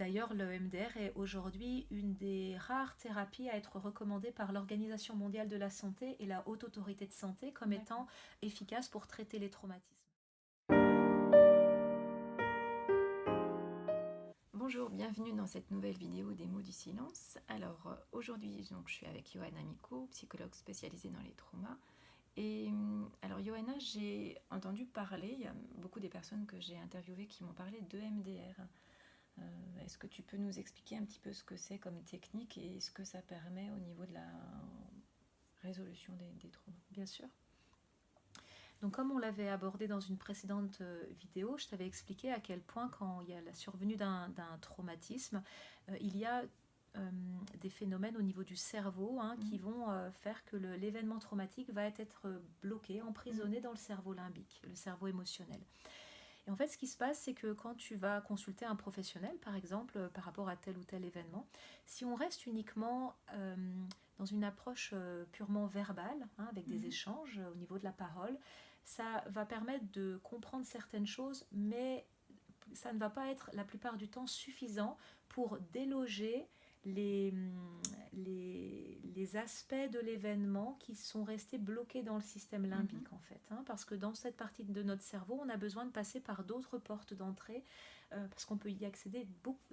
D'ailleurs, le EMDR est aujourd'hui une des rares thérapies à être recommandée par l'Organisation mondiale de la santé et la Haute Autorité de santé comme étant efficace pour traiter les traumatismes. Bonjour, bienvenue dans cette nouvelle vidéo des mots du silence. Alors aujourd'hui, je suis avec Johanna Miko, psychologue spécialisée dans les traumas. Et alors Johanna, j'ai entendu parler, il y a beaucoup des personnes que j'ai interviewées qui m'ont parlé d'EMDR. Est-ce que tu peux nous expliquer un petit peu ce que c'est comme technique et ce que ça permet au niveau de la résolution des traumas? Bien sûr. Donc comme on l'avait abordé dans une précédente vidéo, je t'avais expliqué à quel point quand il y a la survenue d'un traumatisme, il y a des phénomènes au niveau du cerveau qui vont faire que l'événement traumatique va être bloqué, emprisonné dans le cerveau limbique, le cerveau émotionnel. Et en fait, ce qui se passe, c'est que quand tu vas consulter un professionnel, par exemple, par rapport à tel ou tel événement, si on reste uniquement dans une approche purement verbale, avec des échanges au niveau de la parole, ça va permettre de comprendre certaines choses, mais ça ne va pas être la plupart du temps suffisant pour déloger les aspects de l'événement qui sont restés bloqués dans le système limbique en fait, parce que dans cette partie de notre cerveau, on a besoin de passer par d'autres portes d'entrée parce qu'on peut y accéder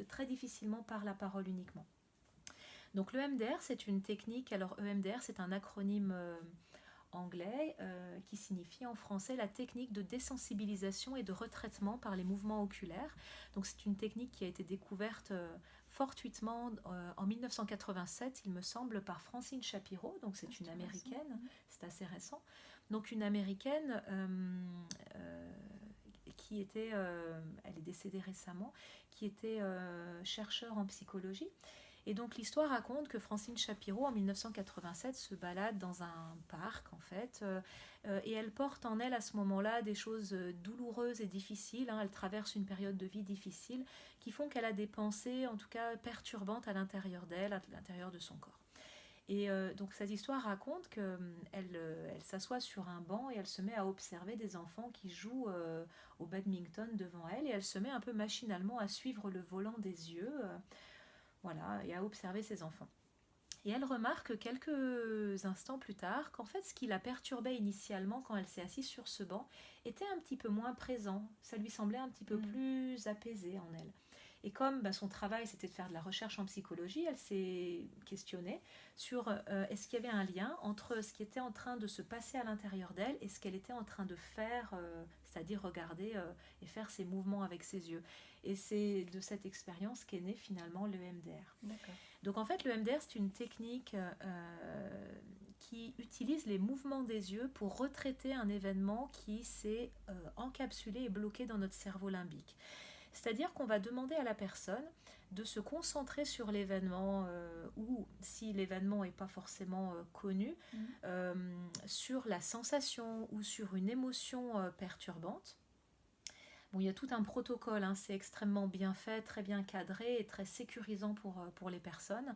très difficilement par la parole uniquement. Donc l'EMDR, c'est une technique, alors EMDR, c'est un acronyme anglais qui signifie en français la technique de désensibilisation et de retraitement par les mouvements oculaires. Donc c'est une technique qui a été découverte fortuitement en 1987, il me semble, par Francine Shapiro, donc c'est une américaine, c'est assez récent. Donc une américaine qui était, elle est décédée récemment, qui était chercheur en psychologie. Et donc l'histoire raconte que Francine Shapiro en 1987 se balade dans un parc en fait, et elle porte en elle à ce moment-là des choses douloureuses et difficiles, elle traverse une période de vie difficile qui font qu'elle a des pensées en tout cas perturbantes à l'intérieur d'elle, à l'intérieur de son corps. Et donc cette histoire raconte qu'elle elle s'assoit sur un banc et elle se met à observer des enfants qui jouent au badminton devant elle, et elle se met un peu machinalement à suivre le volant des yeux, voilà, et à observer ses enfants. Et elle remarque quelques instants plus tard qu'en fait ce qui la perturbait initialement quand elle s'est assise sur ce banc était un petit peu moins présent, ça lui semblait un petit peu plus apaisé en elle. Et comme son travail c'était de faire de la recherche en psychologie, elle s'est questionnée sur est-ce qu'il y avait un lien entre ce qui était en train de se passer à l'intérieur d'elle et ce qu'elle était en train de faire, c'est-à-dire regarder et faire ses mouvements avec ses yeux. Et c'est de cette expérience qu'est né finalement l'EMDR. D'accord. Donc en fait, le MDR, c'est une technique qui utilise les mouvements des yeux pour retraiter un événement qui s'est encapsulé et bloqué dans notre cerveau limbique. C'est-à-dire qu'on va demander à la personne de se concentrer sur l'événement, ou si l'événement n'est pas forcément connu, sur la sensation ou sur une émotion perturbante. Bon, il y a tout un protocole, c'est extrêmement bien fait, très bien cadré et très sécurisant pour les personnes.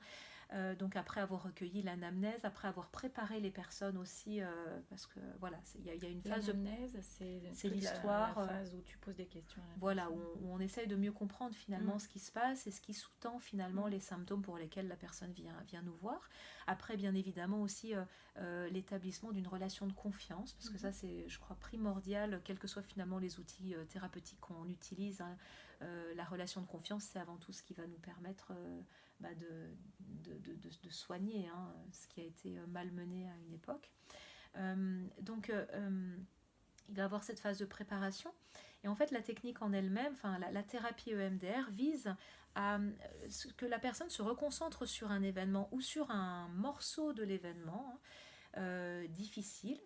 Donc après avoir recueilli l'anamnèse, après avoir préparé les personnes aussi, parce que voilà, il y a une phase l'anamnèse, c'est l'histoire, la phase où tu poses des questions. Voilà, où on essaye de mieux comprendre finalement ce qui se passe et ce qui sous-tend finalement les symptômes pour lesquels la personne vient nous voir. Après, bien évidemment aussi l'établissement d'une relation de confiance, parce que ça c'est, je crois, primordial, quels que soient finalement les outils thérapeutiques qu'on utilise. La relation de confiance, c'est avant tout ce qui va nous permettre de soigner ce qui a été malmené à une époque. Donc il va y avoir cette phase de préparation. Et en fait, la technique en elle-même, la thérapie EMDR vise à que la personne se reconcentre sur un événement ou sur un morceau de l'événement difficile.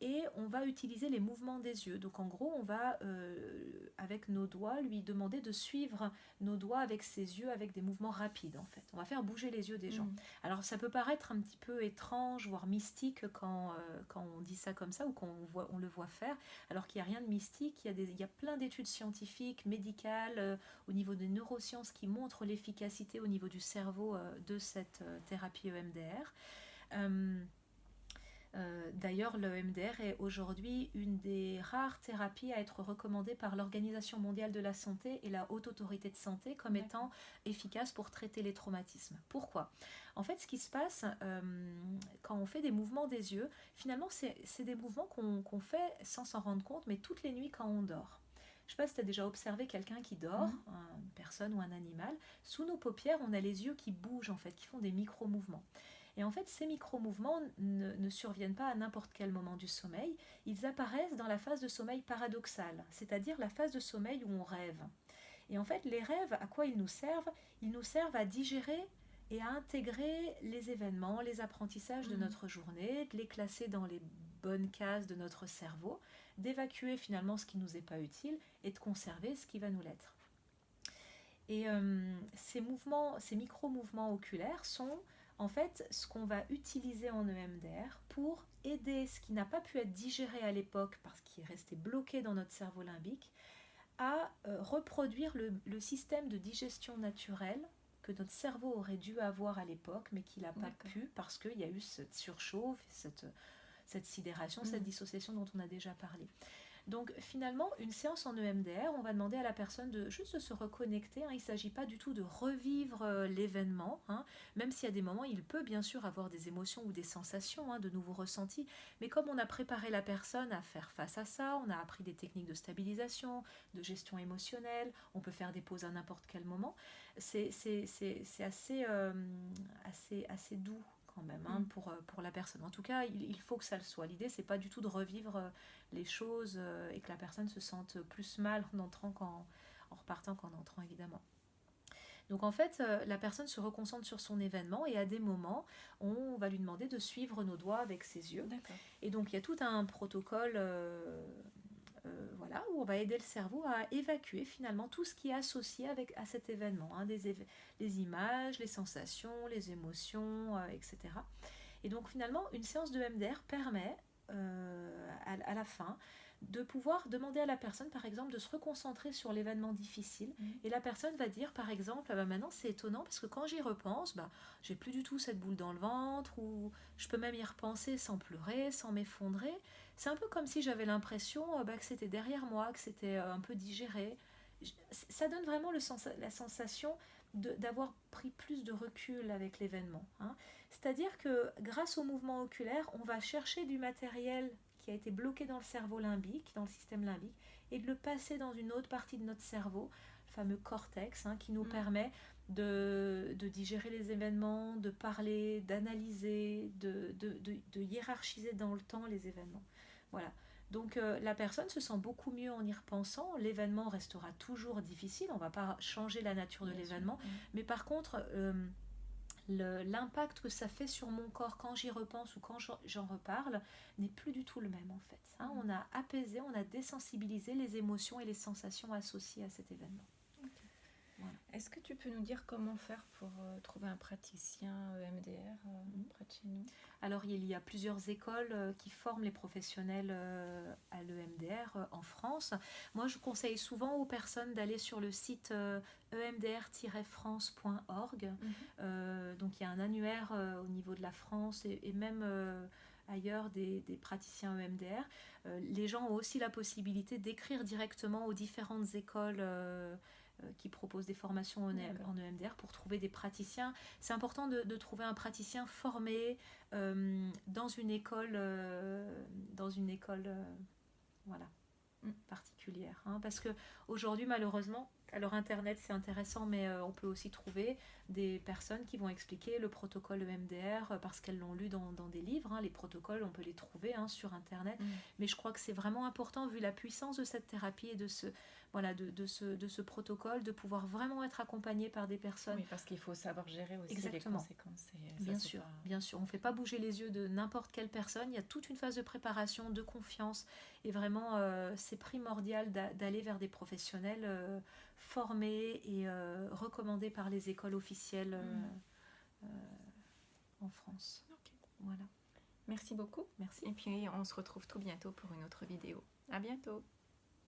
Et on va utiliser les mouvements des yeux. Donc en gros, on va, avec nos doigts, lui demander de suivre nos doigts avec ses yeux, avec des mouvements rapides en fait. On va faire bouger les yeux des gens. Alors ça peut paraître un petit peu étrange, voire mystique quand on dit ça comme ça ou on le voit faire, alors qu'il n'y a rien de mystique. Il y a plein d'études scientifiques, médicales, au niveau des neurosciences qui montrent l'efficacité au niveau du cerveau de cette thérapie EMDR. D'ailleurs, le EMDR est aujourd'hui une des rares thérapies à être recommandée par l'Organisation mondiale de la santé et la Haute Autorité de santé comme étant efficace pour traiter les traumatismes. Pourquoi ? En fait, ce qui se passe quand on fait des mouvements des yeux, finalement, c'est des mouvements qu'on fait sans s'en rendre compte, mais toutes les nuits quand on dort. Je ne sais pas si tu as déjà observé quelqu'un qui dort, une personne ou un animal. Sous nos paupières, on a les yeux qui bougent, en fait, qui font des micro-mouvements. Et en fait, ces micro-mouvements ne surviennent pas à n'importe quel moment du sommeil. Ils apparaissent dans la phase de sommeil paradoxale, c'est-à-dire la phase de sommeil où on rêve. Et en fait, les rêves, à quoi ils nous servent ? Ils nous servent à digérer et à intégrer les événements, les apprentissages de notre journée, de les classer dans les bonnes cases de notre cerveau, d'évacuer finalement ce qui ne nous est pas utile et de conserver ce qui va nous l'être. Et ces micro-mouvements oculaires sont en fait ce qu'on va utiliser en EMDR pour aider ce qui n'a pas pu être digéré à l'époque parce qu'il est resté bloqué dans notre cerveau limbique à reproduire le système de digestion naturelle que notre cerveau aurait dû avoir à l'époque mais qu'il n'a pas pu parce qu'il y a eu cette surchauffe, cette sidération, cette dissociation dont on a déjà parlé. Donc finalement, une séance en EMDR, on va demander à la personne juste de se reconnecter. Il ne s'agit pas du tout de revivre l'événement, même s'il y a des moments, il peut bien sûr avoir des émotions ou des sensations, de nouveaux ressentis. Mais comme on a préparé la personne à faire face à ça, on a appris des techniques de stabilisation, de gestion émotionnelle, on peut faire des pauses à n'importe quel moment, c'est assez doux quand même pour la personne. En tout cas, il faut que ça le soit. L'idée, c'est pas du tout de revivre les choses et que la personne se sente plus mal en entrant en repartant qu'en entrant, évidemment. Donc en fait, la personne se reconcentre sur son événement et à des moments, on va lui demander de suivre nos doigts avec ses yeux. D'accord. Et donc il y a tout un protocole où on va aider le cerveau à évacuer finalement tout ce qui est associé à cet événement, les images, les sensations, les émotions, etc. Et donc finalement, une séance de MDR permet à la fin de pouvoir demander à la personne, par exemple, de se reconcentrer sur l'événement difficile. Et la personne va dire, par exemple, maintenant c'est étonnant parce que quand j'y repense, j'ai plus du tout cette boule dans le ventre, ou je peux même y repenser sans pleurer, sans m'effondrer. C'est un peu comme si j'avais l'impression que c'était derrière moi, que c'était un peu digéré. Ça donne vraiment la sensation d'avoir pris plus de recul avec l'événement. C'est-à-dire que grâce au mouvement oculaire, on va chercher du matériel qui a été bloqué dans le cerveau limbique, dans le système limbique, et de le passer dans une autre partie de notre cerveau, le fameux cortex, qui nous permet de digérer les événements, de parler, d'analyser, de hiérarchiser dans le temps les événements. Voilà. Donc la personne se sent beaucoup mieux en y repensant. L'événement restera toujours difficile, on ne va pas changer la nature de l'événement, mais par contre, l'impact que ça fait sur mon corps quand j'y repense ou quand j'en reparle n'est plus du tout le même en fait. On a apaisé, on a désensibilisé les émotions et les sensations associées à cet événement. Voilà. Est-ce que tu peux nous dire comment faire pour trouver un praticien EMDR près de chez nous ? Alors il y a plusieurs écoles qui forment les professionnels à l'EMDR en France. Moi je conseille souvent aux personnes d'aller sur le site emdr-france.org. Donc il y a un annuaire au niveau de la France et même ailleurs des praticiens EMDR. Les gens ont aussi la possibilité d'écrire directement aux différentes écoles qui proposent des formations en EMDR pour trouver des praticiens. C'est important de trouver un praticien formé dans une école particulière. Parce qu'aujourd'hui, malheureusement, alors Internet c'est intéressant, mais on peut aussi trouver des personnes qui vont expliquer le protocole EMDR parce qu'elles l'ont lu dans des livres. Les protocoles, on peut les trouver sur Internet. Mais je crois que c'est vraiment important, vu la puissance de cette thérapie et de ce protocole, de pouvoir vraiment être accompagné par des personnes. Oui, parce qu'il faut savoir gérer aussi les conséquences. Bien sûr. On ne fait pas bouger les yeux de n'importe quelle personne. Il y a toute une phase de préparation, de confiance. Et vraiment, c'est primordial d'aller vers des professionnels formés et recommandés par les écoles officielles en France. Voilà. Merci beaucoup. Merci. Et puis, on se retrouve tout bientôt pour une autre vidéo. À bientôt.